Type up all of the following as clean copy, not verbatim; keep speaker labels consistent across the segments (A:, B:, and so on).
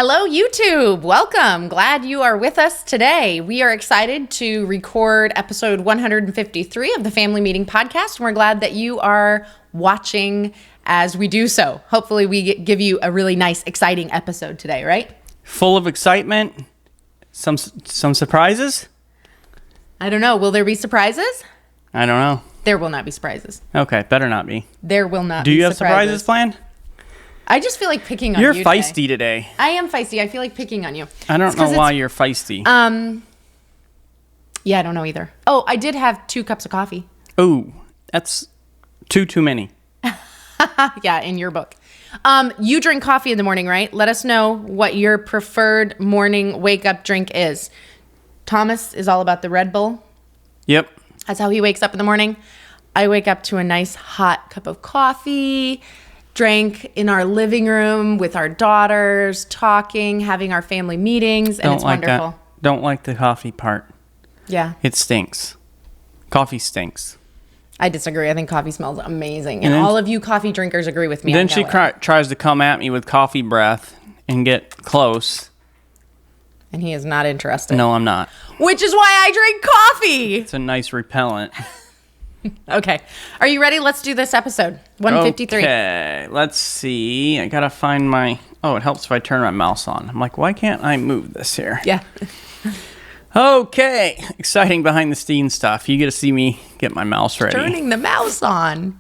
A: Hello, YouTube. Welcome. Glad you are with us today. We are excited to record episode 153 of the Family Meeting Podcast. And we're glad that you are watching as we do so. Hopefully we give you a really nice, exciting episode today, right?
B: Full of excitement. Some surprises?
A: I don't know. Will there be surprises?
B: I don't know.
A: There will not be surprises.
B: Okay, better not be.
A: There will not be surprises.
B: Do you have surprises planned?
A: I just feel like picking on you.
B: You're feisty today.
A: I am feisty. I feel like picking on you.
B: I don't know why you're feisty.
A: Yeah, I don't know either. Oh, I did have 2 cups of coffee.
B: Oh, that's too many.
A: Yeah, in your book. You drink coffee in the morning, right? Let us know what your preferred morning wake-up drink is. Thomas is all about the Red Bull.
B: Yep.
A: That's how he wakes up in the morning. I wake up to a nice hot cup of coffee, drank in our living room with our daughters, talking, having our family meetings, and it's wonderful.
B: That. Don't like the coffee part.
A: Yeah.
B: It stinks. Coffee stinks.
A: I disagree. I think coffee smells amazing. And all of you coffee drinkers agree with me.
B: Then she tries to come at me with coffee breath and get close.
A: And he is not interested.
B: No, I'm not.
A: Which is why I drink coffee.
B: It's a nice repellent.
A: Okay. Are you ready? Let's do this episode. 153.
B: Okay. Let's see. I got to find my... Oh, it helps if I turn my mouse on. I'm like, why can't I move this here?
A: Yeah.
B: Okay. Exciting behind the scenes stuff. You get to see me get my mouse ready.
A: Turning the mouse on.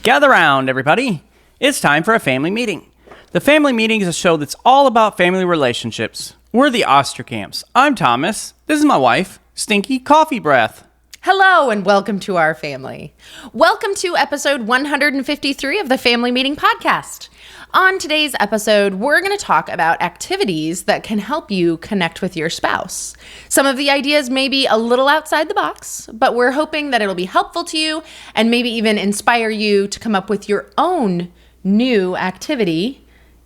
B: Gather round, everybody. It's time for a family meeting. The Family Meeting is a show that's all about family relationships. We're the Osterkamps. I'm Thomas. This is my wife, Stinky Coffee Breath.
A: Hello and welcome to our family. Welcome to episode 153 of the Family Meeting Podcast. On today's episode, we're going to talk about activities that can help you connect with your spouse. Some of the ideas may be a little outside the box, but we're hoping that it'll be helpful to you and maybe even inspire you to come up with your own new activity,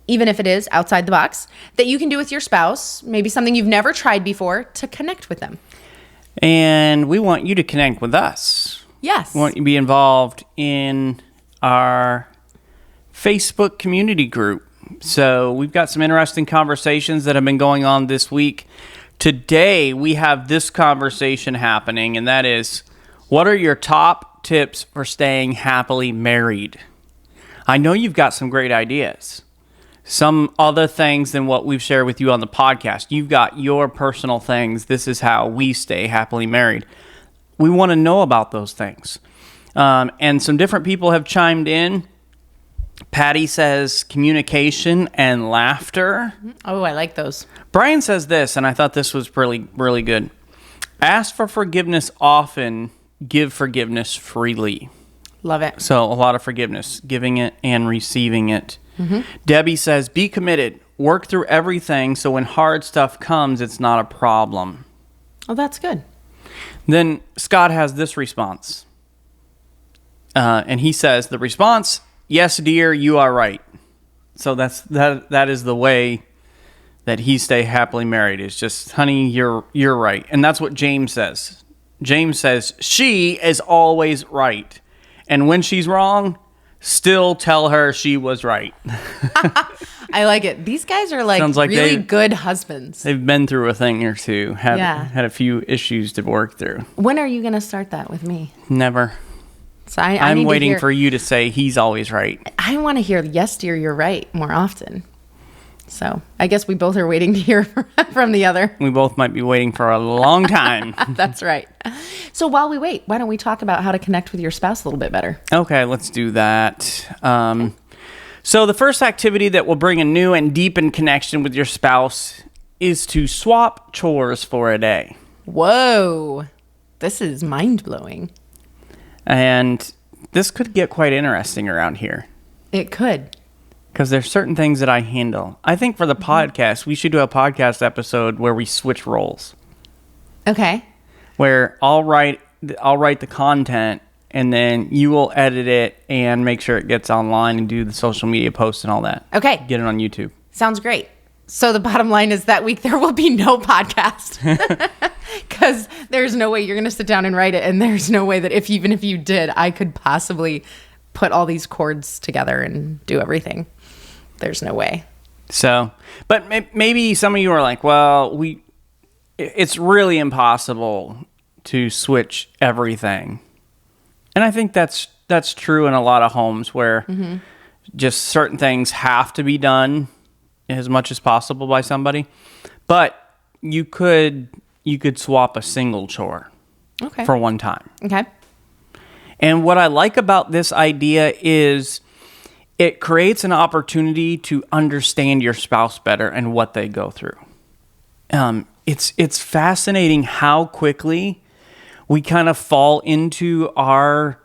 A: even if it is outside the box, that you can do with your spouse, maybe something you've never tried before, to connect with them.
B: And we want you to connect with us.
A: Yes.
B: We want you to be involved in our Facebook community group. So we've got some interesting conversations that have been going on this week. Today, we have this conversation happening, and that is, what are your top tips for staying happily married? I know you've got some great ideas. Some other things than what we've shared with you on the podcast. You've got your personal things. This is how we stay happily married. We want to know about those things. And some different people have chimed in. Patty says communication and laughter.
A: Oh, I like those.
B: Brian says this, and I thought this was really, really good. Ask for forgiveness often, give forgiveness freely.
A: Love it.
B: So a lot of forgiveness, giving it and receiving it.
A: Mm-hmm.
B: Debbie says, be committed. Work through everything so when hard stuff comes, it's not a problem.
A: Oh, that's good.
B: Then Scott has this response. And he says, the response, yes, dear, you are right. So that is the way that he stay happily married. Is just, honey, you're right. And that's what James says. James says, she is always right. And when she's wrong, still tell her she was right.
A: I like it. These guys are like really good husbands.
B: They've been through a thing or two. Had a few issues to work through.
A: When are you going to start that with me?
B: Never.
A: So
B: I'm waiting for you to say he's always right.
A: I want to hear, yes, dear, you're right more often. So I guess we both are waiting to hear from the other.
B: We both might be waiting for a long time.
A: That's right. So while we wait, why don't we talk about how to connect with your spouse a little bit better?
B: Okay, let's do that. So the first activity that will bring a new and deepened connection with your spouse is to swap chores for a day.
A: Whoa. This is mind-blowing.
B: And this could get quite interesting around here.
A: It could.
B: Because there's certain things that I handle. I think for the podcast, we should do a podcast episode where we switch roles.
A: Okay.
B: Where I'll write the content, and then you will edit it and make sure it gets online and do the social media posts and all that.
A: Okay.
B: Get it on YouTube.
A: Sounds great. So the bottom line is that week there will be no podcast. Because there's no way you're going to sit down and write it. And there's no way that even if you did, I could possibly put all these chords together and do everything. There's no way.
B: So, but maybe some of you are like, well, it's really impossible to switch everything. And I think that's true in a lot of homes where just certain things have to be done as much as possible by somebody. But you could swap a single chore for one time.
A: Okay.
B: And what I like about this idea is it creates an opportunity to understand your spouse better and what they go through. It's fascinating how quickly we kind of fall into our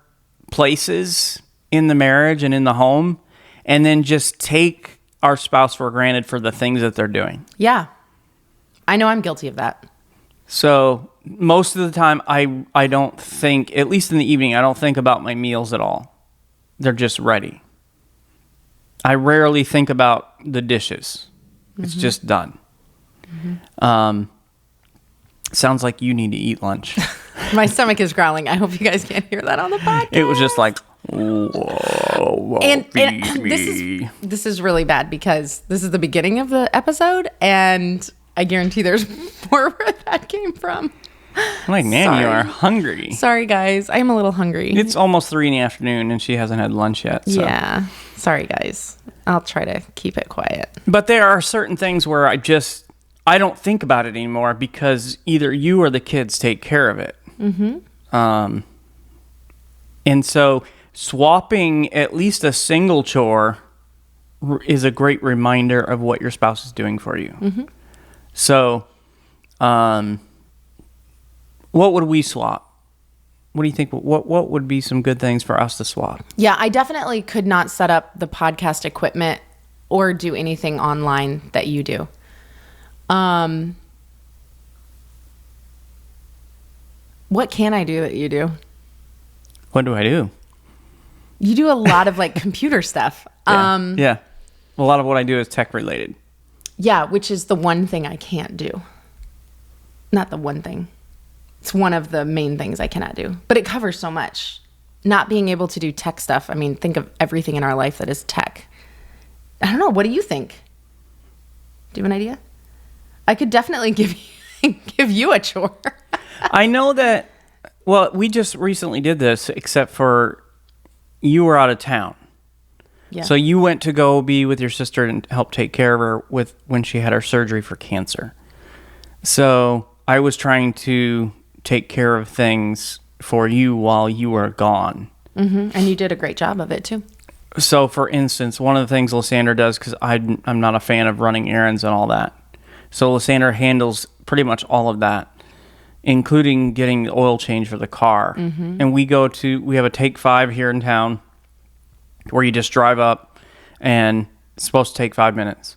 B: places in the marriage and in the home, and then just take our spouse for granted for the things that they're doing.
A: Yeah. I know I'm guilty of that.
B: So most of the time, I don't think, at least in the evening, I don't think about my meals at all. They're just ready. I rarely think about the dishes. It's just done. Sounds like you need to eat lunch.
A: My stomach is growling. I hope you guys can't hear that on the podcast.
B: It was just like, whoa,
A: and this is really bad because this is the beginning of the episode, and I guarantee there's more where that came from.
B: I'm like, man, you are hungry.
A: Sorry, guys. I am a little hungry.
B: It's almost 3 PM and she hasn't had lunch yet. So.
A: Yeah. Sorry, guys. I'll try to keep it quiet.
B: But there are certain things where I don't think about it anymore because either you or the kids take care of it. And so swapping at least a single chore is a great reminder of what your spouse is doing for you. So, what would we swap? What do you think? What would be some good things for us to swap?
A: Yeah, I definitely could not set up the podcast equipment or do anything online that you do. What can I do that you do?
B: What do I do?
A: You do a lot of like computer stuff.
B: Yeah. A lot of what I do is tech related.
A: Yeah, which is the one thing I can't do. Not the one thing. It's one of the main things I cannot do. But it covers so much. Not being able to do tech stuff. I mean, think of everything in our life that is tech. I don't know. What do you think? Do you have an idea? I could definitely give you a chore.
B: I know that, well, we just recently did this, except for you were out of town.
A: Yeah.
B: So you went to go be with your sister and help take care of her when she had her surgery for cancer. So I was trying to take care of things for you while you were gone.
A: And you did a great job of it too.
B: So for instance, one of the things Lysandra does, because I'm not a fan of running errands and all that. So Lysandra handles pretty much all of that, including getting the oil change for the car. And we have a Take 5 here in town where you just drive up and it's supposed to take 5 minutes.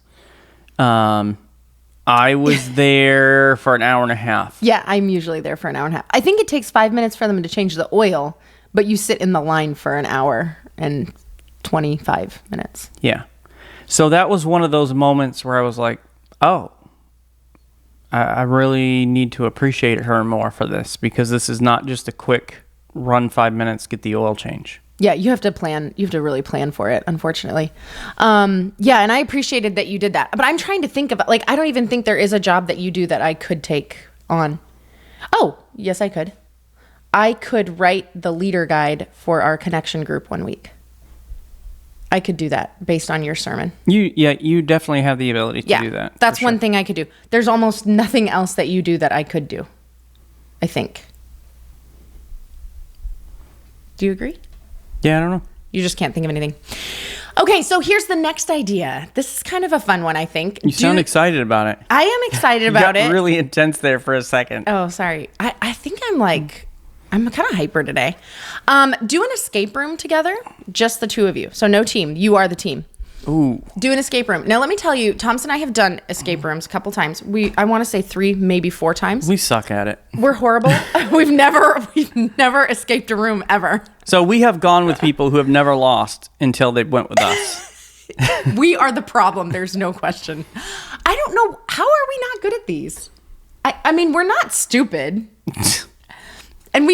B: I was there for an hour and a half.
A: Yeah, I'm usually there for an hour and a half. I think it takes 5 minutes for them to change the oil, but you sit in the line for an hour and 25 minutes.
B: Yeah. So that was one of those moments where I was like, oh, I really need to appreciate her more for this, because this is not just a quick run 5 minutes, get the oil change.
A: Yeah, you have to plan. You have to really plan for it, unfortunately. Yeah, and I appreciated that you did that. But I'm trying to think about, like, I don't even think there is a job that you do that I could take on. Oh, yes, I could. I could write the leader guide for our connection group one week. I could do that based on your sermon.
B: You definitely have the ability to do that.
A: That's one thing I could do. There's almost nothing else that you do that I could do, I think. Do you agree?
B: Yeah, I don't know.
A: You just can't think of anything. Okay, so here's the next idea. This is kind of a fun one, I think.
B: You sound excited about it.
A: I am excited about it.
B: You got really intense there for a second.
A: Oh, sorry. I think I'm kind of hyper today. Do an escape room together, just the two of you. So no team. You are the team.
B: Ooh.
A: Do an escape room. Now, let me tell you, Thomas and I have done escape rooms a couple times. I want to say 3, maybe 4 times.
B: We suck at it.
A: We're horrible. We've never escaped a room ever.
B: So we have gone with people who have never lost until they went with us.
A: We are the problem. There's no question. I don't know. How are we not good at these? I mean, we're not stupid. And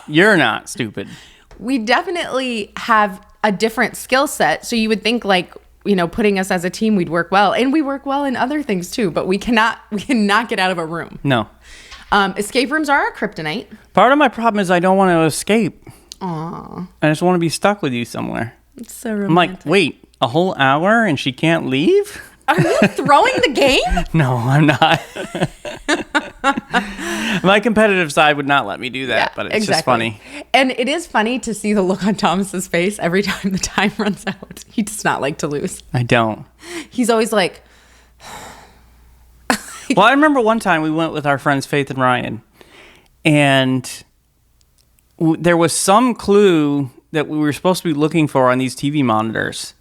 B: you're not stupid.
A: We definitely have a different skill set. So you would think, like, putting us as a team, we'd work well. And we work well in other things too, but we cannot get out of a room.
B: No.
A: Escape rooms are our kryptonite.
B: Part of my problem is I don't want to escape.
A: Aw.
B: I just want to be stuck with you somewhere.
A: It's so romantic.
B: I'm like, wait, a whole hour and she can't leave?
A: Are you throwing the game?
B: No, I'm not. My competitive side would not let me do that, but it's just funny.
A: And it is funny to see the look on Thomas's face every time the time runs out. He does not like to lose.
B: I don't.
A: He's always like...
B: Well, I remember one time we went with our friends Faith and Ryan, and there was some clue that we were supposed to be looking for on these TV monitors,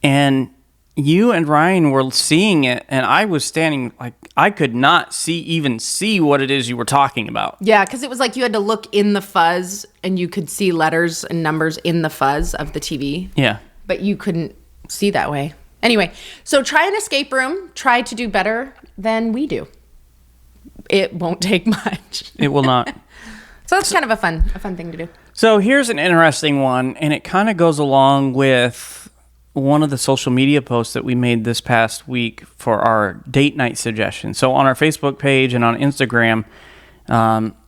B: and you and Ryan were seeing it, and I was standing like I could not see what it is you were talking about.
A: Yeah, because it was like you had to look in the fuzz, and you could see letters and numbers in the fuzz of the TV.
B: Yeah.
A: But you couldn't see that way. Anyway, so try an escape room. Try to do better than we do. It won't take much.
B: It will not.
A: So that's kind of a fun thing to do.
B: So here's an interesting one, and it kind of goes along with one of the social media posts that we made this past week for our date night suggestion. So on our Facebook page and on Instagram,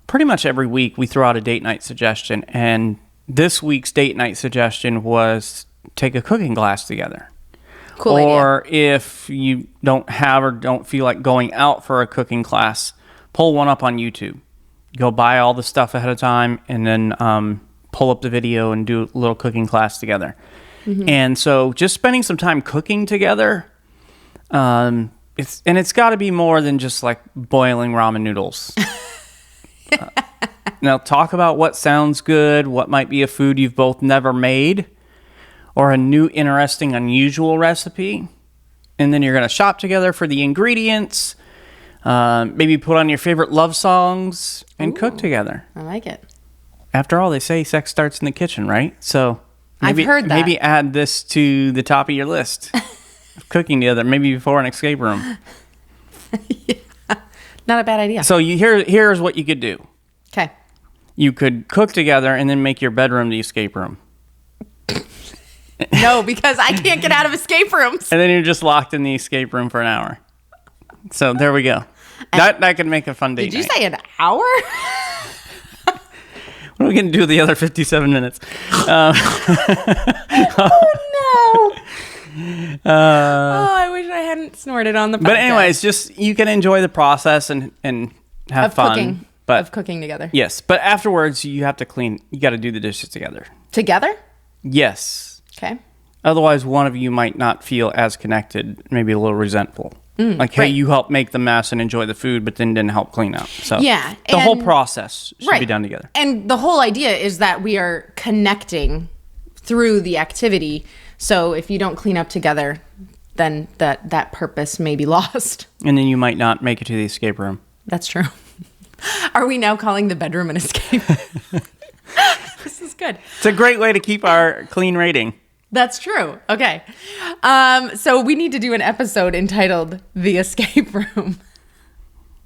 B: pretty much every week we throw out a date night suggestion. And this week's date night suggestion was take a cooking class together.
A: Cool
B: or
A: idea.
B: If you don't have or don't feel like going out for a cooking class, pull one up on YouTube. Go buy all the stuff ahead of time and then pull up the video and do a little cooking class together. Mm-hmm. And so just spending some time cooking together, it's got to be more than just like boiling ramen noodles. Now talk about what sounds good, what might be a food you've both never made, or a new, interesting, unusual recipe. And then you're going to shop together for the ingredients, maybe put on your favorite love songs, and cook together.
A: I like it.
B: After all, they say sex starts in the kitchen, right? So maybe,
A: I've heard that.
B: Maybe add this to the top of your list. Cooking together, maybe before an escape room.
A: Yeah. Not a bad idea.
B: So here's what you could do.
A: Okay.
B: You could cook together and then make your bedroom the escape room.
A: No, because I can't get out of escape rooms.
B: And then you're just locked in the escape room for an hour. So there we go. That could make a fun date.
A: Did you
B: night.
A: say an hour?
B: What are we going to do with the other 57 minutes?
A: Oh, no. I wish I hadn't snorted on the podcast.
B: But anyways, just you can enjoy the process and have
A: of
B: fun.
A: Cooking.
B: But
A: of cooking together.
B: Yes, but afterwards you have to clean. You got to do the dishes together.
A: Together?
B: Yes.
A: Okay.
B: Otherwise, one of you might not feel as connected, maybe a little resentful. Like, hey,
A: right.
B: you helped make the mess and enjoy the food, but then didn't help clean up. So
A: yeah,
B: the whole process should be done together.
A: And the whole idea is that we are connecting through the activity. So if you don't clean up together, then that purpose may be lost.
B: And then you might not make it to the escape room.
A: That's true. Are we now calling the bedroom an escape? This is good.
B: It's a great way to keep our clean rating.
A: That's true. Okay. So we need to do an episode entitled The Escape Room.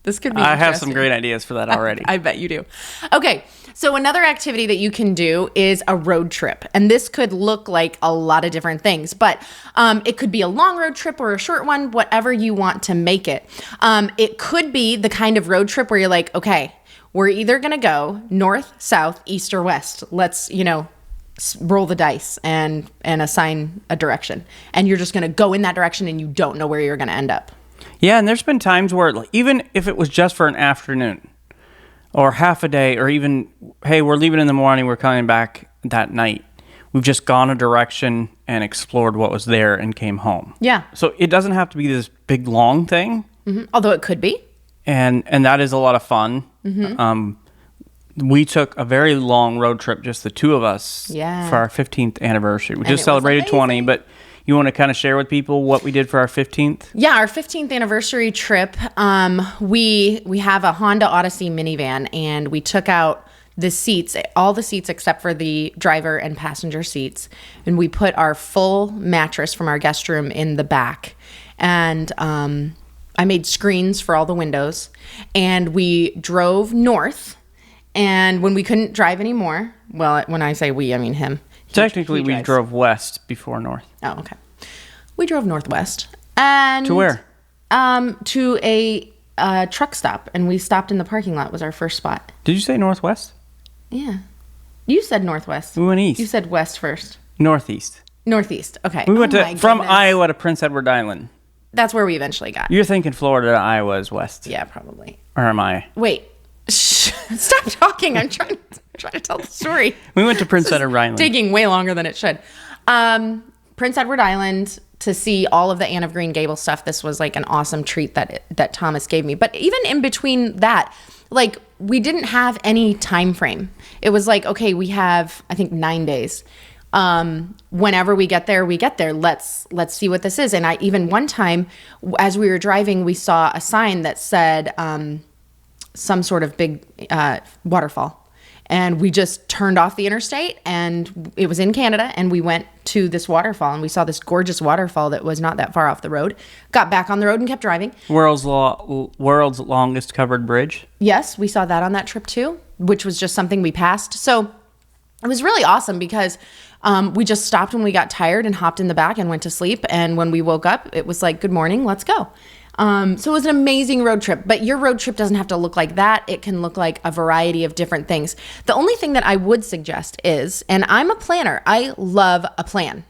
A: This could be
B: I have
A: interesting.
B: some great ideas for that already.
A: I bet you do. Okay. So another activity that you can do is a road trip. And this could look like a lot of different things, but it could be a long road trip or a short one, whatever you want to make it. It could be the kind of road trip where you're like, okay, we're either going to go north, south, east, or west. Let's, roll the dice and assign a direction. And you're just going to go in that direction and you don't know where you're going to end up.
B: Yeah, and there's been times where, like, even if it was just for an afternoon or half a day, or even, hey, we're leaving in the morning, we're coming back that night, we've just gone a direction and explored what was there and came home.
A: Yeah.
B: So it doesn't have to be this big, long thing.
A: Mm-hmm. Although it could be.
B: And that is a lot of fun.
A: Mm-hmm.
B: We took a very long road trip, just the two of us,
A: Yeah.
B: for our 15th anniversary. We
A: And
B: just
A: it was
B: celebrated 20,
A: amazing.
B: but you want to kind of share with people what we did for our 15th?
A: Yeah, our 15th anniversary trip, we have a Honda Odyssey minivan, and we took out the seats, all the seats except for the driver and passenger seats, and we put our full mattress from our guest room in the back. And I made screens for all the windows, and we drove north. And when we couldn't drive anymore, well, when I say we, I mean him.
B: Technically,
A: He
B: we
A: drives.
B: drove west before north.
A: Oh, okay. We drove northwest. And
B: To where?
A: To a truck stop, and we stopped in the parking lot. Was our first spot.
B: Did you say northwest?
A: Yeah. You said northwest.
B: We went east.
A: You said west first.
B: Northeast.
A: Northeast. Okay.
B: We went from
A: goodness.
B: Iowa to Prince Edward Island.
A: That's where we eventually got.
B: You're thinking Florida to Iowa is west.
A: Yeah, probably.
B: Or am I?
A: Wait. Stop talking. I'm trying to tell the story.
B: We went to Prince Edward Island.
A: Taking way longer than it should. Prince Edward Island, to see all of the Anne of Green Gables stuff. This was like an awesome treat that Thomas gave me. But even in between that, like, we didn't have any time frame. It was like, okay, we have, I think, 9 days. Whenever we get there, we get there. Let's see what this is. And I even one time, as we were driving, we saw a sign that said some sort of big waterfall. And we just turned off the interstate, and it was in Canada, and we went to this waterfall, and we saw this gorgeous waterfall that was not that far off the road. Got back on the road and kept driving.
B: World's longest covered bridge.
A: Yes, we saw that on that trip too, which was just something we passed. So it was really awesome because we just stopped when we got tired and hopped in the back and went to sleep. And when we woke up, it was like, good morning, let's go. So it was an amazing road trip, but your road trip doesn't have to look like that. It can look like a variety of different things. The only thing that I would suggest is, and I'm a planner, I love a plan,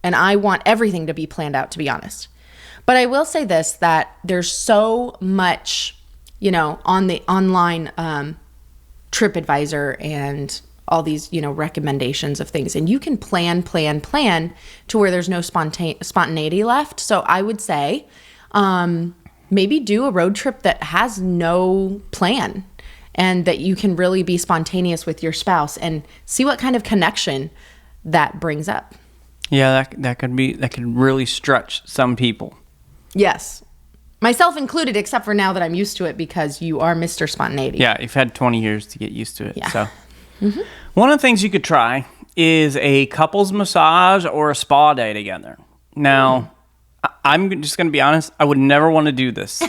A: and I want everything to be planned out, to be honest. But I will say this, that there's so much, on the online TripAdvisor and all these, recommendations of things, and you can plan to where there's no spontaneity left. So I would say, maybe do a road trip that has no plan, and that you can really be spontaneous with your spouse and see what kind of connection that brings up.
B: Yeah, that could really stretch some people.
A: Yes. Myself included, except for now that I'm used to it because you are Mr. Spontaneity.
B: Yeah, you've had 20 years to get used to it.
A: Yeah.
B: So one of the things you could try is a couples massage or a spa day together. Now, I'm just going to be honest, I would never want to do this.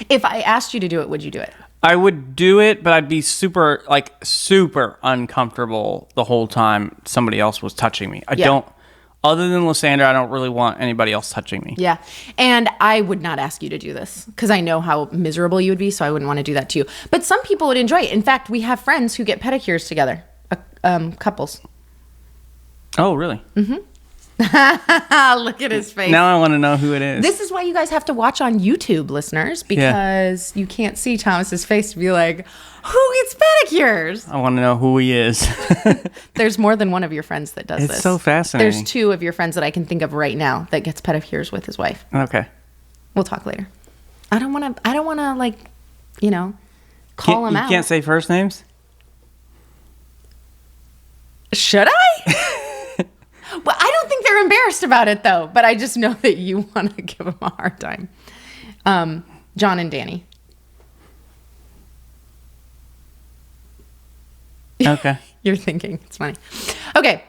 A: If I asked you to do it, would you do it?
B: I would do it, but I'd be super uncomfortable the whole time somebody else was touching me. Other than Lysandra, I don't really want anybody else touching me.
A: Yeah. And I would not ask you to do this because I know how miserable you would be, so I wouldn't want to do that to you. But some people would enjoy it. In fact, we have friends who get pedicures together, couples.
B: Oh, really?
A: Mm-hmm. Look at his face.
B: Now I want to know who it is.
A: This is why you guys have to watch on YouTube, listeners, because you can't see Thomas's face to be like, who gets pedicures?
B: I want to know who he is.
A: There's more than one of your friends that does this.
B: It's so fascinating.
A: There's 2 of your friends that I can think of right now that gets pedicures with his wife.
B: Okay.
A: We'll talk later. I don't want to call him out.
B: You can't say first names?
A: Should I? Well, I don't think they're embarrassed about it, though. But I just know that you want to give them a hard time. John and Danny.
B: Okay.
A: You're thinking. It's funny. Okay.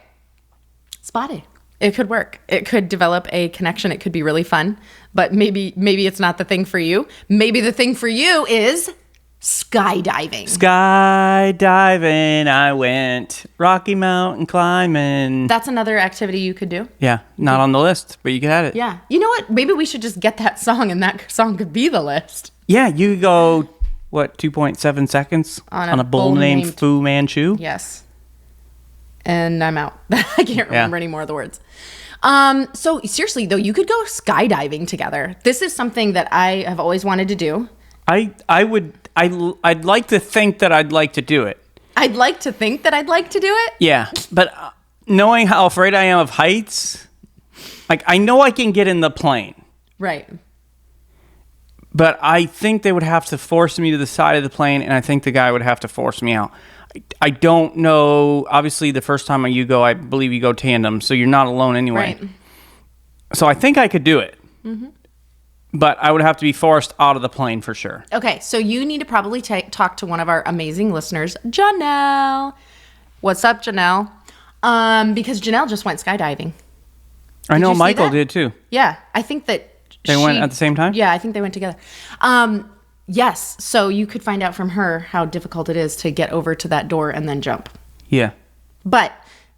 A: Spotted. It could work. It could develop a connection. It could be really fun. But maybe it's not the thing for you. Maybe the thing for you is skydiving.
B: Skydiving, I went. Rocky Mountain climbing.
A: That's another activity you could do.
B: Yeah, not on the list, but you could add it.
A: Yeah. You know what? Maybe we should just get that song, and that song could be the list.
B: Yeah, you could go, 2.7 seconds on a bull named Fu Manchu?
A: Yes. And I'm out. I can't remember any more of the words. So seriously, though, you could go skydiving together. This is something that I have always wanted to do.
B: I'd like to think that I'd like to do it.
A: I'd like to think that I'd like to do it?
B: Yeah, but knowing how afraid I am of heights, I know I can get in the plane.
A: Right.
B: But I think they would have to force me to the side of the plane, and I think the guy would have to force me out. I don't know. Obviously, the first time you go, I believe you go tandem, so you're not alone anyway.
A: Right.
B: So I think I could do it. Mm-hmm. But I would have to be forced out of the plane for sure.
A: Okay, so you need to probably talk to one of our amazing listeners, Janelle. What's up, Janelle? Because Janelle just went skydiving.
B: I know Michael did too.
A: Yeah, I think that
B: they went at the same time?
A: Yeah, I think they went together. Yes, so you could find out from her how difficult it is to get over to that door and then jump.
B: Yeah.
A: But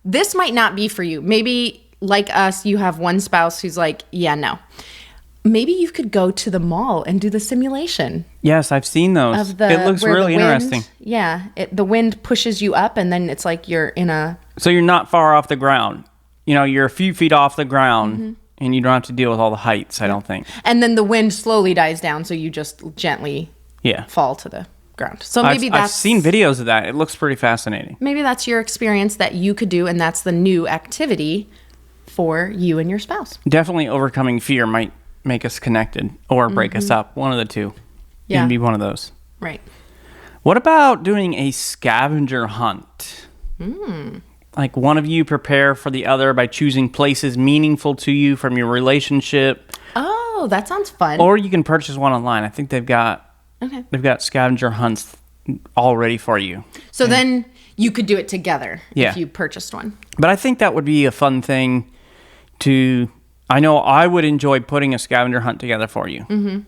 A: this might not be for you. Maybe like us, you have one spouse who's like, yeah, no. Maybe you could go to the mall and do the simulation.
B: Yes, I've seen those. It looks really interesting.
A: Yeah, the wind pushes you up, and then it's like you're in a...
B: So you're not far off the ground. You know, you're a few feet off the ground, and you don't have to deal with all the heights, I don't think.
A: And then the wind slowly dies down, so you just gently fall to the ground. So maybe
B: I've seen videos of that. It looks pretty fascinating.
A: Maybe that's your experience that you could do, and that's the new activity for you and your spouse.
B: Definitely overcoming fear might make us connected or break us up. One of the two.
A: Yeah.
B: You can be one of those.
A: Right.
B: What about doing a scavenger hunt? Like one of you prepare for the other by choosing places meaningful to you from your relationship.
A: Oh, that sounds fun.
B: Or you can purchase one online. I think they've got scavenger hunts all ready for you.
A: So then you could do it together if you purchased one.
B: But I think that would be a fun thing to... I know I would enjoy putting a scavenger hunt together for you.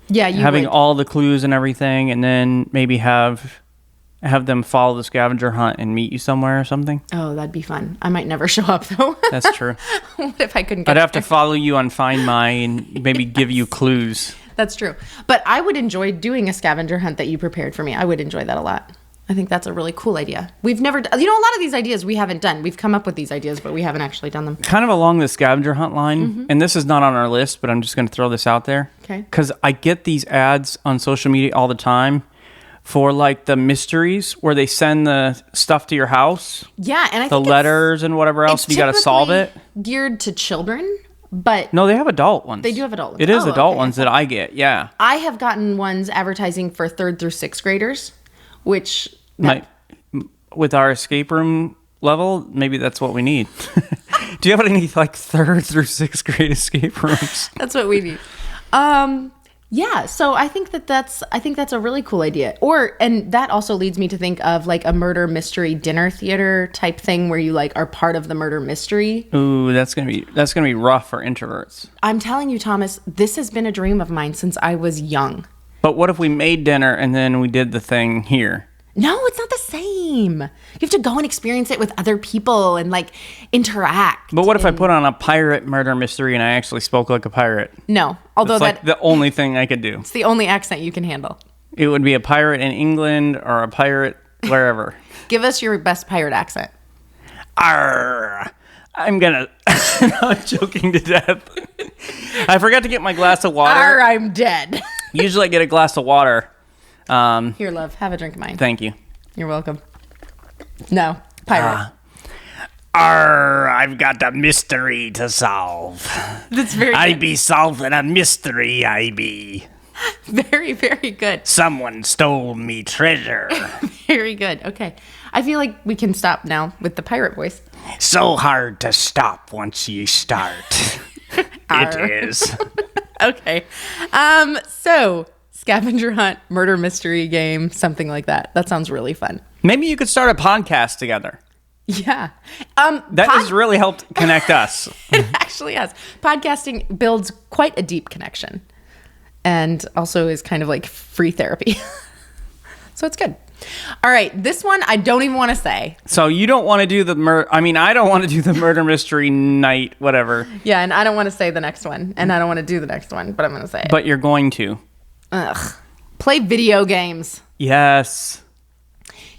A: Yeah, you
B: having
A: would.
B: all the clues and everything, and then maybe have them follow the scavenger hunt and meet you somewhere or something.
A: Oh, that'd be fun. I might never show up though.
B: That's true.
A: What if I couldn't get
B: I'd have to follow you on Find My and maybe give you clues.
A: That's true. But I would enjoy doing a scavenger hunt that you prepared for me. I would enjoy that a lot. I think that's a really cool idea. We've never done, a lot of these ideas we haven't done. We've come up with these ideas, but we haven't actually done them.
B: Kind of along the scavenger hunt line, and this is not on our list, but I'm just going to throw this out there.
A: Okay.
B: Because I get these ads on social media all the time for like the mysteries where they send the stuff to your house.
A: Yeah, and I
B: the
A: think
B: letters and whatever else, you got to solve it.
A: Geared to children, but
B: no, they have adult ones.
A: They do have adult ones.
B: It is adult ones that I get. Yeah.
A: I have gotten ones advertising for 3rd through 6th graders, which
B: with our escape room level, maybe that's what we need. Do you have any like 3rd through 6th grade escape rooms?
A: That's what we need. Yeah, so I think that's a really cool idea. And that also leads me to think of like a murder mystery dinner theater type thing where you like are part of the murder mystery.
B: Ooh, that's gonna be rough for introverts.
A: I'm telling you, Thomas, this has been a dream of mine since I was young.
B: But what if we made dinner and then we did the thing here?
A: No, it's not the same. You have to go and experience it with other people and like interact.
B: But what if I put on a pirate murder mystery and I actually spoke like a pirate?
A: No, although
B: it's like the only thing I could do.
A: It's the only accent you can handle.
B: It would be a pirate in England or a pirate wherever.
A: Give us your best pirate accent.
B: Arr, I'm joking to death. I forgot to get my glass of water.
A: Arr, I'm dead.
B: Usually I get a glass of water.
A: Here, love, have a drink of mine.
B: Thank you.
A: You're welcome. No, pirate.
B: I've got a mystery to solve.
A: That's very good.
B: I be solving a mystery, I be.
A: Very, very good.
B: Someone stole me treasure.
A: Very good. Okay. I feel like we can stop now with the pirate voice.
B: So hard to stop once you start. It is.
A: Okay. So... scavenger hunt, murder mystery game, something like that. That sounds really fun.
B: Maybe you could start a podcast together.
A: Yeah.
B: That has really helped connect us.
A: It actually has. Podcasting builds quite a deep connection and also is kind of like free therapy. So it's good. All right. This one I don't even want to say.
B: So you don't want to do I don't want to do the murder mystery night, whatever.
A: Yeah. And I don't want to say the next one. And I don't want to do the next one, but I'm going to say it.
B: But you're going to.
A: Ugh. Play video games.
B: Yes.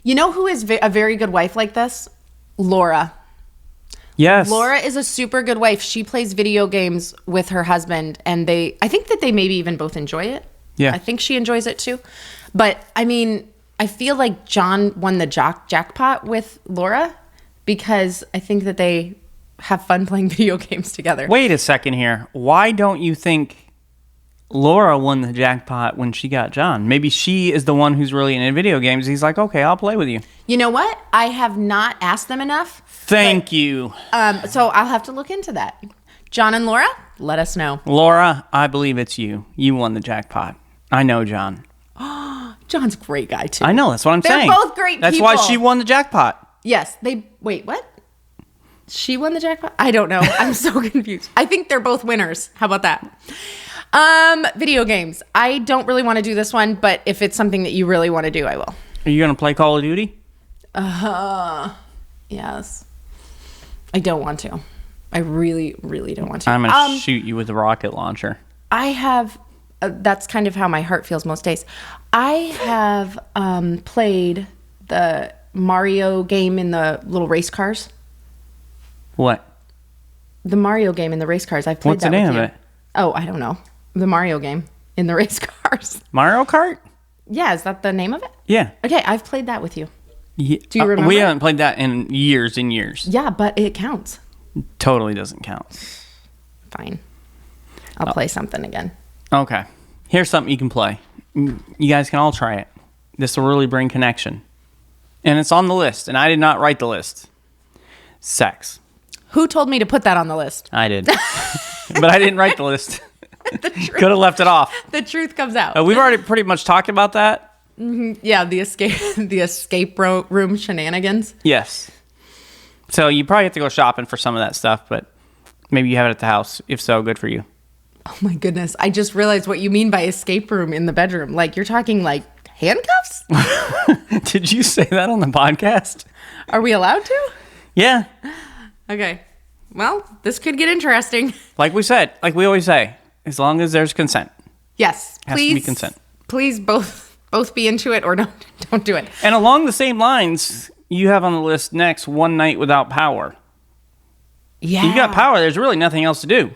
A: You know who is a very good wife like this? Laura.
B: Yes.
A: Laura is a super good wife. She plays video games with her husband, and I think that they maybe even both enjoy it.
B: Yeah.
A: I think she enjoys it too. But I mean, I feel like John won the jackpot with Laura because I think that they have fun playing video games together.
B: Wait a second here. Why don't you think Laura won the jackpot when she got John? Maybe she is the one who's really into video games. He's like, okay, I'll play with you. You
A: know what? I have not asked them enough.
B: Thank you.
A: So I'll have to look into that. John and Laura, let us know.
B: Laura, I believe it's you. You won the jackpot. I know John.
A: John's a great guy, too.
B: I know. That's what I'm saying.
A: They're both great people.
B: That's why she won the jackpot.
A: Yes. Wait, what? She won the jackpot? I don't know. I'm so confused. I think they're both winners. How about that? Video games. I don't really want to do this one, but if it's something that you really want to do, I will.
B: Are you going to play Call of Duty?
A: Yes. I don't want to. I really, really don't want to.
B: I'm going to shoot you with a rocket launcher.
A: I have, that's kind of how my heart feels most days. I have played the Mario game in the little race cars.
B: What?
A: The Mario game in the race cars. I've played
B: What's
A: that
B: the name
A: with you.
B: of it?
A: Oh, I don't know. The Mario game in the race cars.
B: Mario Kart?
A: Yeah, is that the name of it?
B: Yeah.
A: Okay, I've played that with you.
B: Yeah.
A: Do you remember?
B: We haven't played that in years and years.
A: Yeah, but it counts.
B: Totally doesn't count.
A: Fine. I'll play something again.
B: Okay. Here's something you can play. You guys can all try it. This will really bring connection. And it's on the list, and I did not write the list. Sex.
A: Who told me to put that on the list?
B: I did. But I didn't write the list. Could have left it off.
A: The truth comes out.
B: We've already pretty much talked about that.
A: Yeah, the escape room shenanigans.
B: Yes. So you probably have to go shopping for some of that stuff, but maybe you have it at the house. If so, good for you.
A: Oh my goodness. I just realized what you mean by escape room in the bedroom. Like you're talking like handcuffs?
B: Did you say that on the podcast?
A: Are we allowed to?
B: Yeah.
A: Okay. Well, this could get interesting.
B: Like we said, like we always say, as long as there's consent.
A: Yes.
B: Has
A: Please.
B: to be consent.
A: Please both be into it or don't do it.
B: And along the same lines, you have on the list next One Night Without Power.
A: Yeah.
B: You've got power. There's really nothing else to do.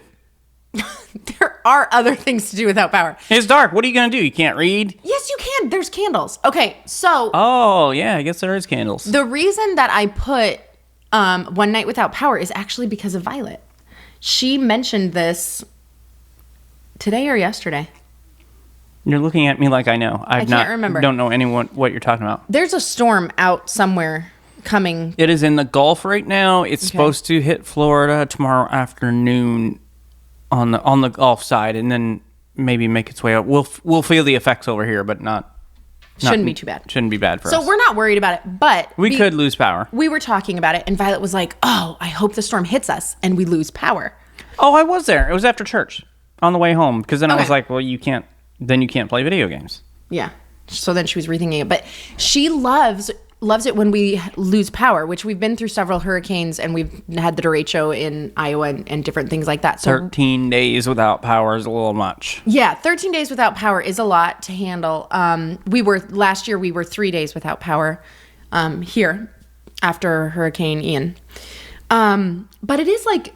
A: There are other things to do without power.
B: It's dark. What are you going to do? You can't read?
A: Yes, you can. There's candles. Okay, so
B: Oh, yeah. I guess there is candles.
A: the reason that I put One Night Without Power is actually because of Violet. She mentioned this today or yesterday.
B: You're looking at me like I know. I
A: can't remember.
B: Don't know anyone what you're talking about.
A: There's a storm out somewhere coming.
B: It is in the Gulf right now. It's supposed to hit Florida tomorrow afternoon on the Gulf side, and then maybe make its way up. We'll feel the effects over here, but not
A: Shouldn't be too bad.
B: Shouldn't be bad for us.
A: So we're not worried about it, but
B: we could lose power.
A: We were talking about it, and Violet was like, "Oh, I hope the storm hits us and we lose power."
B: Oh, I was there. It was after church on the way home, because then I was
A: Okay.
B: like, well, you can't play video games.
A: Yeah. So then she was rethinking it, but she loves it when we lose power, which we've been through several hurricanes, and we've had the derecho in Iowa and different things like that. So
B: 13 days without power is a little much.
A: yeah, 13 days without power is a lot to handle. Last year we were 3 days without power here after Hurricane Ian. But it is like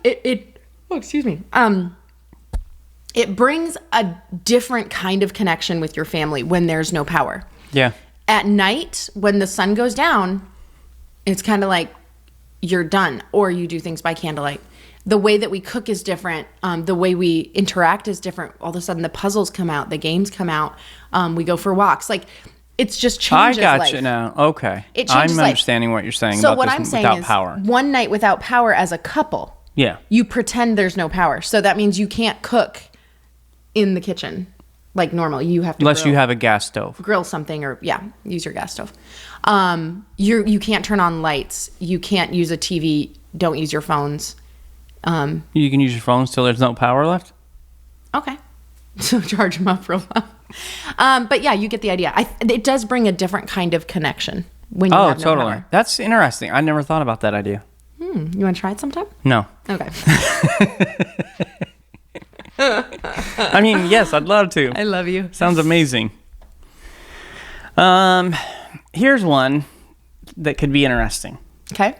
A: excuse me. It brings a different kind of connection with your family when there's no power.
B: Yeah.
A: At night, when the sun goes down, it's kind of like you're done, or you do things by candlelight. The way that we cook is different. The way we interact is different. All of a sudden, the puzzles come out, the games come out. We go for walks. Like, it's just changes
B: I got
A: life.
B: you now. Okay.
A: It changes
B: I'm
A: life.
B: understanding what you're saying
A: So
B: about
A: what
B: this
A: I'm saying
B: without
A: is,
B: power.
A: one night without power as a couple,
B: Yeah.
A: you pretend there's no power. So that means you can't cook in the kitchen like normal. You have to
B: Unless you have a gas stove.
A: grill something, or use your gas stove. You can't turn on lights. You can't use a TV. Don't use your phones.
B: You can use your phones till there's no power left?
A: Okay. So charge them up real low. But yeah, you get the idea. It does bring a different kind of connection when you have no
B: totally.
A: power.
B: That's interesting. I never thought about that idea.
A: You want to try it sometime?
B: No.
A: Okay.
B: I mean, yes, I'd love to.
A: I love you.
B: Sounds amazing. Here's one that could be interesting.
A: Okay.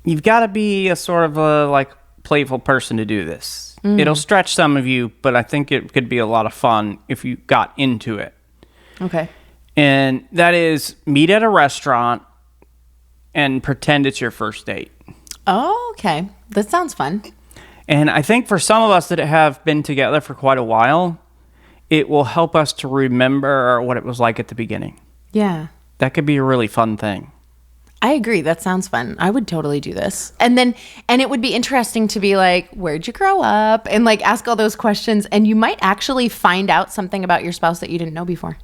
B: You've got to be a sort of a playful person to do this. It'll stretch some of you, but I think it could be a lot of fun if you got into it.
A: Okay.
B: And that is meet at a restaurant and pretend it's your first date.
A: Oh, okay. That sounds fun.
B: And I think for some of us that have been together for quite a while, it will help us to remember what it was like at the beginning.
A: Yeah.
B: That could be a really fun thing.
A: I agree. That sounds fun. I would totally do this. And it would be interesting to be like, where'd you grow up? And ask all those questions. And you might actually find out something about your spouse that you didn't know before.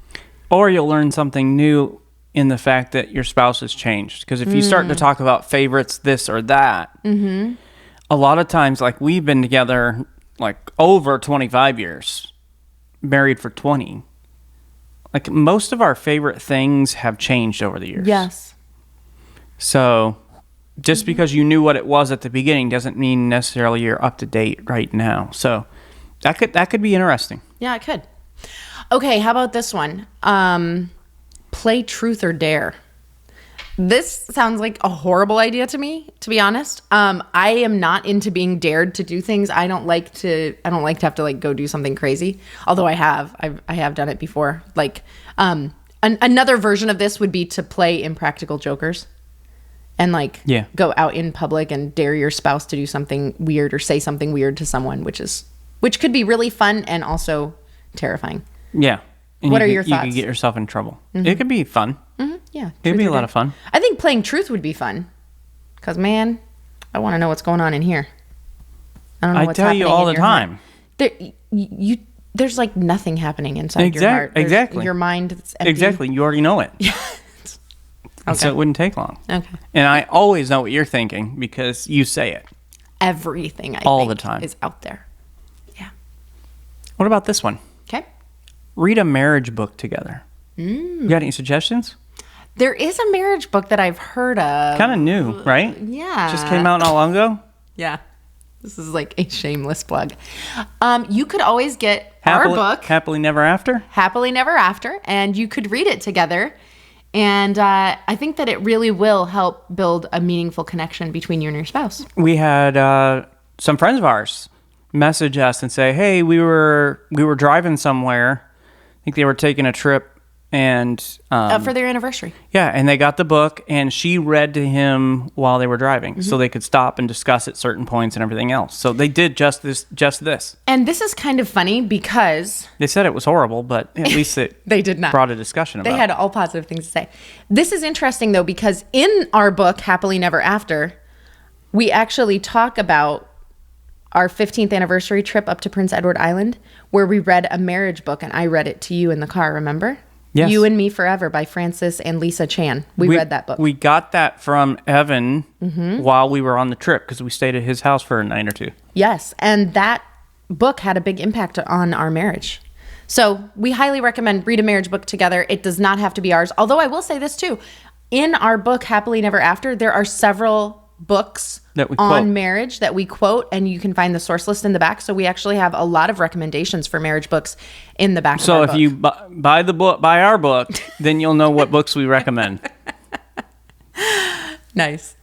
B: Or you'll learn something new in the fact that your spouse has changed. Because if you start to talk about favorites, this or that, a lot of times, we've been together over 25 years, married for 20. Most of our favorite things have changed over the years.
A: Yes.
B: So Just because you knew what it was at the beginning doesn't mean necessarily you're up to date right now. So that could be interesting.
A: Yeah, it could. Okay, how about this one? Play truth or dare. This sounds like a horrible idea to me, to be honest. I am not into being dared to do things. I don't like to have to like go do something crazy. Although I have done it before. Like another version of this would be to play Impractical Jokers and like go out in public and dare your spouse to do something weird or say something weird to someone, which could be really fun and also terrifying.
B: Yeah. And
A: what are your thoughts?
B: You could get yourself in trouble. Mm-hmm. It could be fun.
A: Mm-hmm. Yeah.
B: It'd be a lot of fun.
A: I think playing truth would be fun. Because, man, I want to know what's going on in here. I don't know what's happening in your heart. I tell you all the time. There's like nothing happening inside your heart.
B: Exactly.
A: Your mind is empty.
B: Exactly. You already know it.
A: Yeah. Okay.
B: So it wouldn't take long.
A: Okay.
B: And I always know what you're thinking because you say it.
A: Everything
B: all the time
A: is out there. Yeah.
B: What about this one?
A: Okay.
B: Read a marriage book together. You got any suggestions?
A: There is a marriage book that I've heard of.
B: Kind of new, right?
A: Yeah.
B: Just came out not long ago.
A: Yeah. This is like a shameless plug. You could always get our book.
B: Happily Never After?
A: Happily Never After. And you could read it together. And I think that it really will help build a meaningful connection between you and your spouse.
B: We had some friends of ours message us and say, hey, we were driving somewhere. I think they were taking a trip. And
A: for their anniversary.
B: Yeah, and they got the book, and she read to him while they were driving, so they could stop and discuss at certain points and everything else. So they did just this.
A: And this is kind of funny because
B: they said it was horrible, but at least
A: they did not
B: brought a discussion about it.
A: They had all positive things to say. This is interesting though, because in our book Happily Never After, we actually talk about our 15th anniversary trip up to Prince Edward Island, where we read a marriage book, and I read it to you in the car. Remember?
B: Yes.
A: You and Me Forever by Francis and Lisa Chan. We read that book.
B: We got that from Evan while we were on the trip because we stayed at his house for a night or two.
A: Yes, and that book had a big impact on our marriage. So we highly recommend read a marriage book together. It does not have to be ours. Although I will say this too. In our book, Happily Never After, there are several books on marriage that we quote, and you can find the source list in the back. So we actually have a lot of recommendations for marriage books in the back of our book. So if
B: you buy our book, then you'll know what books we recommend.
A: Nice.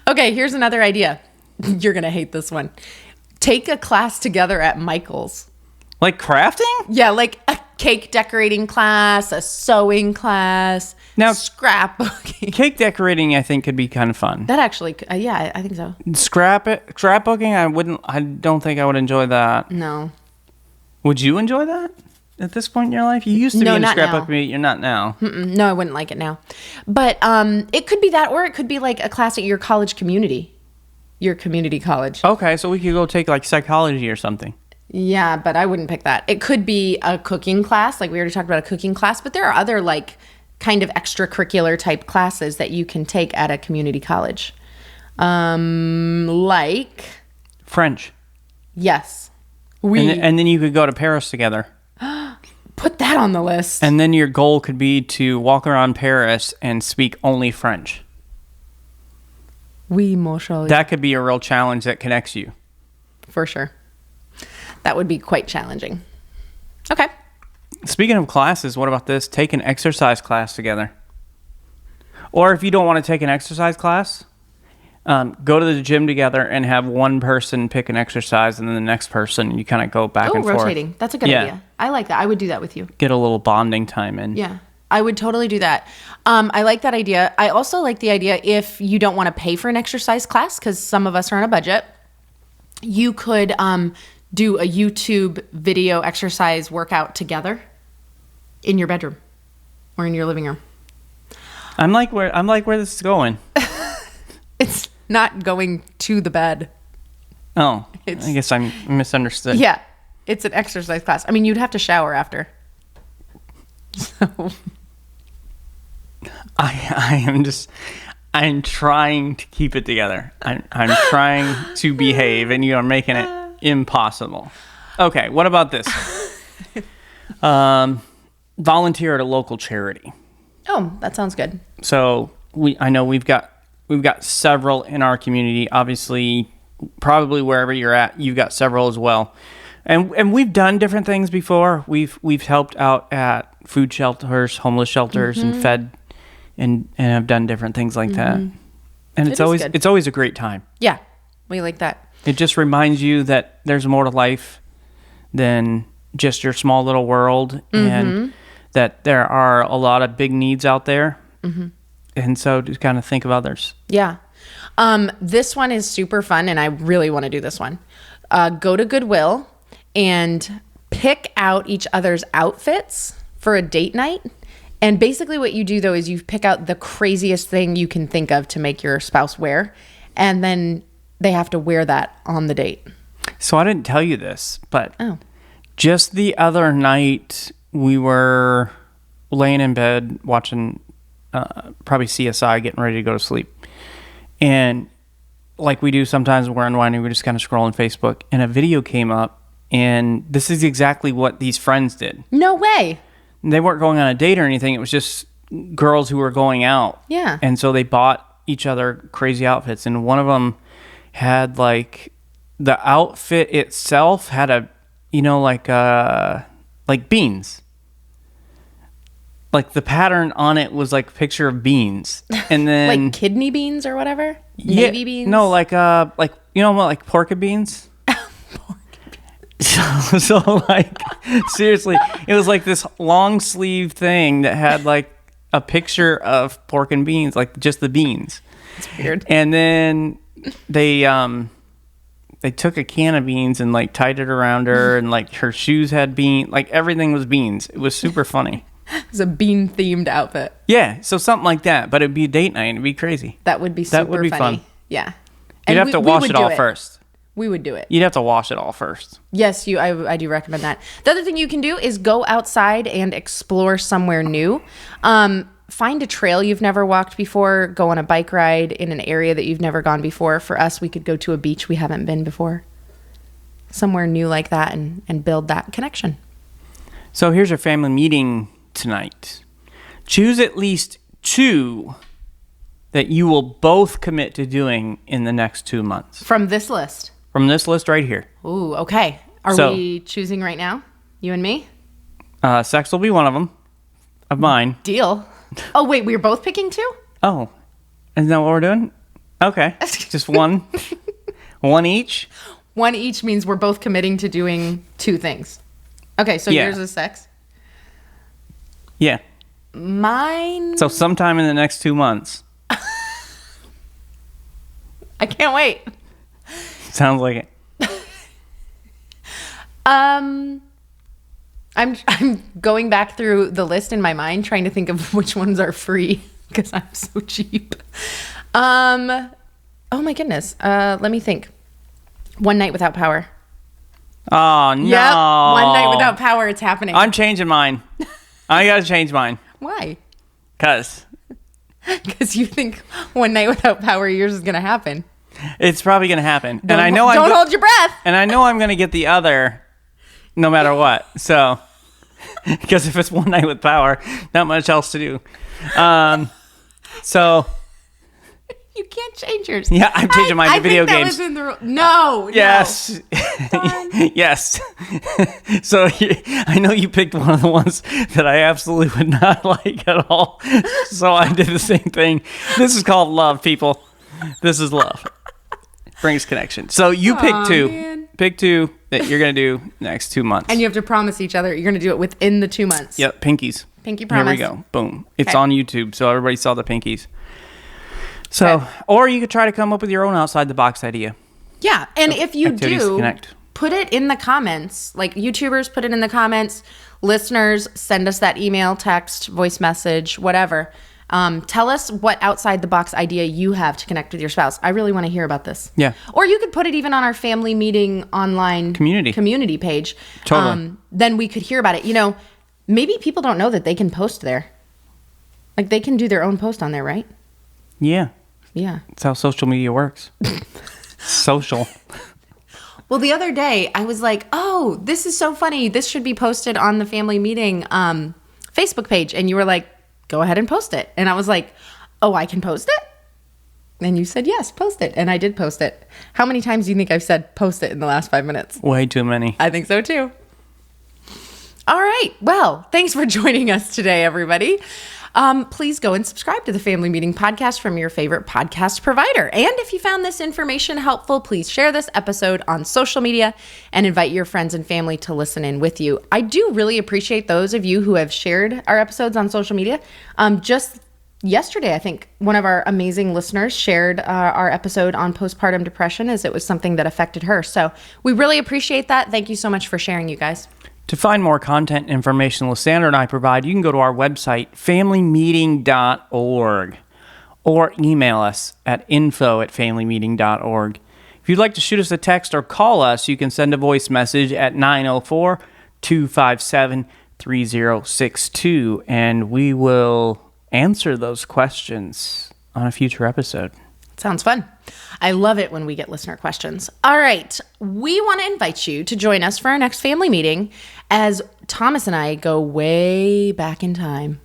A: Okay, here's another idea. You're going to hate this one. Take a class together at Michael's.
B: Like crafting?
A: Yeah, like a cake decorating class, a sewing class, now scrapbooking.
B: Cake decorating, I think, could be kind of fun.
A: That actually, yeah, I think so.
B: Scrapbooking, I don't think I would enjoy that.
A: No.
B: Would you enjoy that at this point in your life? You used to be in scrapbook meet. You're not now.
A: No, I wouldn't like it now. But it could be that, or it could be like a class at your college community, your community college.
B: Okay, so we could go take like psychology or something.
A: Yeah, but I wouldn't pick that. It could be a cooking class, like we already talked about a cooking class, but there are other like kind of extracurricular type classes that you can take at a community college. Like
B: French.
A: Yes.
B: And then you could go to Paris together.
A: Put that on the list.
B: And then your goal could be to walk around Paris and speak only French.
A: Oui, mon chéri.
B: That could be a real challenge that connects you.
A: For sure. That would be quite challenging. Okay.
B: Speaking of classes, what about this? Take an exercise class together. Or if you don't want to take an exercise class, go to the gym together and have one person pick an exercise and then the next person, you kind of go back and forth.
A: Rotating. That's a good idea. I like that. I would do that with you.
B: Get a little bonding time in.
A: Yeah. I would totally do that. I like that idea. I also like the idea if you don't want to pay for an exercise class, because some of us are on a budget, you could do a YouTube video exercise workout together in your bedroom or in your living room.
B: I'm like where this is going.
A: It's not going to the bed.
B: Oh, I guess I'm misunderstood.
A: Yeah, it's an exercise class. I mean, you'd have to shower after. So I'm trying to keep it together. I'm trying to behave, and you are making it impossible. Okay, what about this? Volunteer at a local charity. Oh, that sounds good.
B: So I know we've got we've got several in our community. Obviously, probably wherever you're at, you've got several as well. And we've done different things before. We've helped out at food shelters, homeless shelters, and fed, and have done different things like that. And it's always a great time.
A: Yeah, we like that.
B: It just reminds you that there's more to life than just your small little world, and that there are a lot of big needs out there. And so just kind of think of others.
A: Yeah. This one is super fun, and I really want to do this one. Go to Goodwill and pick out each other's outfits for a date night. And basically what you do, though, is you pick out the craziest thing you can think of to make your spouse wear, and then they have to wear that on the date.
B: So I didn't tell you this, but just the other night we were laying in bed watching probably CSI, getting ready to go to sleep. And like we do sometimes when we're unwinding, we're just kind of scrolling Facebook, and a video came up, and this is exactly what these friends did.
A: No way.
B: They weren't going on a date or anything. It was just girls who were going out.
A: Yeah.
B: And so they bought each other crazy outfits, and one of them had like the outfit itself had a, like beans. Like the pattern on it was like a picture of beans, and then
A: like kidney beans or whatever. Navy beans.
B: No, like pork beans. So like seriously, it was like this long sleeve thing that had like a picture of pork and beans, like just the beans.
A: It's weird.
B: And then they took a can of beans and like tied it around her, and like her shoes had beans, like everything was beans. It was super funny.
A: It was a bean themed outfit.
B: Yeah, so something like that, but it'd be a date night and it'd be crazy.
A: That would be super funny.
B: Fun.
A: Yeah.
B: You'd have to wash it all first.
A: We would do it.
B: You'd have to wash it all first.
A: Yes, I do recommend that. The other thing you can do is go outside and explore somewhere new. Find a trail you've never walked before. Go on a bike ride in an area that you've never gone before. For us, we could go to a beach we haven't been before. Somewhere new like that, and build that connection.
B: So here's our family meeting tonight. Choose at least 2 that you will both commit to doing in the next 2 months.
A: From this list?
B: From this list right here.
A: Ooh, okay. Are we choosing right now? You and me?
B: Sex will be one of them. Of mine.
A: Deal. Oh, wait, we're both picking 2?
B: Oh. Isn't that what we're doing? Okay. Just one? One each?
A: One each means we're both committing to doing 2 things. Okay, so yours is sex?
B: Yeah.
A: Mine...
B: So sometime in the next 2 months.
A: I can't wait.
B: Sounds like it.
A: I'm going back through the list in my mind, trying to think of which ones are free because I'm so cheap. Oh my goodness. Let me think. One Night Without Power.
B: Oh no.
A: Yep. One Night Without Power. It's happening.
B: I'm changing mine. I gotta change mine.
A: Why?
B: Because
A: you think One Night Without Power, yours is gonna happen.
B: It's probably gonna happen.
A: Don't hold your breath.
B: And I know I'm gonna get the other no matter what. So, because if it's One Night with Power, not much else to do. So...
A: You can't change yours.
B: Yeah, I'm changing mine to video games.
A: That was in the No.
B: Yes.
A: No.
B: Yes. So I know you picked one of the ones that I absolutely would not like at all. So I did the same thing. This is called love, people. This is love. Brings connection. So you pick 2.
A: Man.
B: Pick 2 that you're going to do next 2 months.
A: And you have to promise each other you're going to do it within the 2 months.
B: Yep, pinkies.
A: Pinky promise.
B: Here we go. Boom. It's on YouTube, so everybody saw the pinkies. So, or you could try to come up with your own outside the box idea.
A: Yeah, and if you do,
B: connect.
A: Put it in the comments. Like YouTubers, put it in the comments. Listeners, send us that email, text, voice message, whatever. Tell us what outside the box idea you have to connect with your spouse. I really want to hear about this.
B: Yeah.
A: Or you could put it even on our family meeting online community page.
B: Totally.
A: Then we could hear about it. You know, maybe people don't know that they can post there. Like they can do their own post on there, right?
B: Yeah.
A: Yeah.
B: That's how social media works. Social.
A: Well, the other day I was like, oh, this is so funny. This should be posted on the family meeting Facebook page. And you were like, go ahead and post it. And I was like, oh, I can post it? And you said, yes, post it. And I did post it. How many times do you think I've said post it in the last 5 minutes?
B: Way too many.
A: I think so too. All right. Well, thanks for joining us today, everybody. Please go and subscribe to the Family Meeting Podcast from your favorite podcast provider. And if you found this information helpful, please share this episode on social media and invite your friends and family to listen in with you. I do really appreciate those of you who have shared our episodes on social media. Just yesterday, I think one of our amazing listeners shared our episode on postpartum depression, as it was something that affected her. So we really appreciate that. Thank you so much for sharing, you guys.
B: To find more content and information Lysandra and I provide, you can go to our website, familymeeting.org, or email us at info@familymeeting.org. If you'd like to shoot us a text or call us, you can send a voice message at 904-257-3062, and we will answer those questions on a future episode.
A: Sounds fun. I love it when we get listener questions. All right. We want to invite you to join us for our next family meeting as Thomas and I go way back in time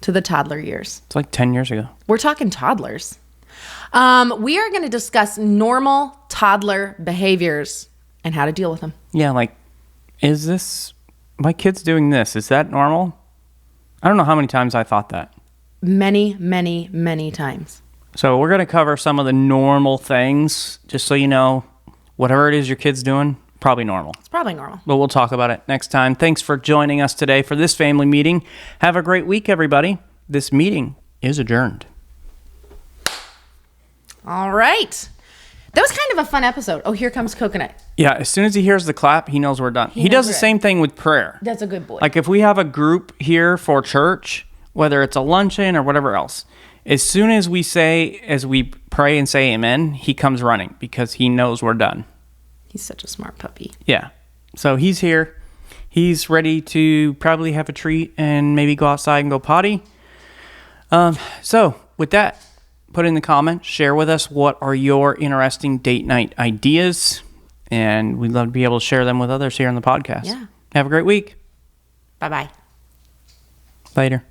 A: to the toddler years.
B: It's like 10 years ago.
A: We're talking toddlers. We are going to discuss normal toddler behaviors and how to deal with them.
B: Yeah, like, is this, my kid's doing this, is that normal? I don't know how many times I thought that.
A: Many, many, many times.
B: So we're going to cover some of the normal things, just so you know, whatever it is your kid's doing, probably normal.
A: It's probably normal.
B: But we'll talk about it next time. Thanks for joining us today for this family meeting. Have a great week, everybody. This meeting is adjourned.
A: All right. That was kind of a fun episode. Oh, here comes Coconut.
B: Yeah, as soon as he hears the clap, he knows we're done. He does the same thing with prayer.
A: That's a good boy.
B: Like if we have a group here for church, whether it's a luncheon or whatever else, as soon as we pray and say amen, he comes running because he knows we're done.
A: He's such a smart puppy.
B: Yeah. So he's here. He's ready to probably have a treat and maybe go outside and go potty. So with that, put in the comments, share with us what are your interesting date night ideas, and we'd love to be able to share them with others here on the podcast.
A: Yeah.
B: Have a great week.
A: Bye-bye.
B: Later.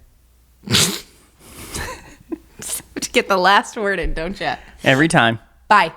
A: To get the last word in, don't you?
B: Every time.
A: Bye.